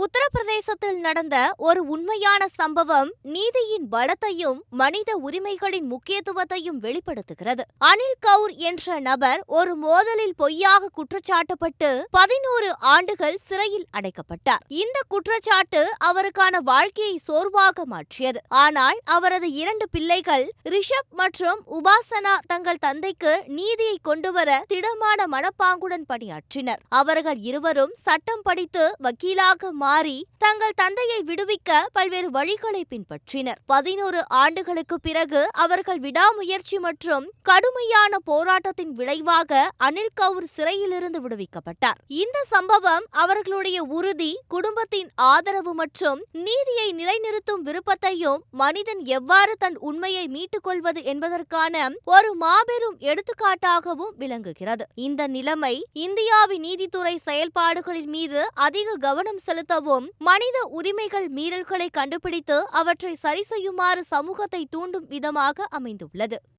உத்தரப்பிரதேசத்தில் நடந்த ஒரு உண்மையான சம்பவம் நீதியின் பலத்தையும் மனித உரிமைகளின் முக்கியத்துவத்தையும் வெளிப்படுத்துகிறது. அனில் கவுர் என்ற நபர் ஒரு மோதலில் பொய்யாக குற்றச்சாட்டப்பட்டு 11 ஆண்டுகள் சிறையில் அடைக்கப்பட்டார். இந்த குற்றச்சாட்டு அவருக்கான வாழ்க்கையை சோர்வாக மாற்றியது. ஆனால் அவரது 2 பிள்ளைகள் ரிஷப் மற்றும் உபாசனா தங்கள் தந்தைக்கு நீதியை கொண்டுவர திடமான மனப்பாங்குடன் பணியாற்றினர். அவர்கள் இருவரும் சட்டம் படித்து வக்கீலாக மாறி தங்கள் தந்தையை விடுவிக்க பல்வேறு வழிகளை பின்பற்றினர். 11 ஆண்டுகளுக்கு பிறகு அவர்கள் விடாமுயற்சி மற்றும் கடுமையான போராட்டத்தின் விளைவாக அனில் கவுர் சிறையிலிருந்து விடுவிக்கப்பட்டார். இந்த சம்பவம் அவர்களுடைய உறுதி, குடும்பத்தின் ஆதரவு மற்றும் நீதியை நிலைநிறுத்தும் விருப்பத்தையும் மனிதன் எவ்வாறு தன் உண்மையை மீட்டுக் கொள்வது என்பதற்கான ஒரு மாபெரும் எடுத்துக்காட்டாகவும் விளங்குகிறது. இந்த நிலைமை இந்தியாவின் நீதித்துறை செயல்பாடுகளின் மீது அதிக கவனம் செலுத்தவும் மனித உரிமைகள் மீறல்களை கண்டுபிடித்து அவற்றை சரி செய்யுமாறு சமூகத்தை தூண்டும் விதமாக அமைந்துள்ளது.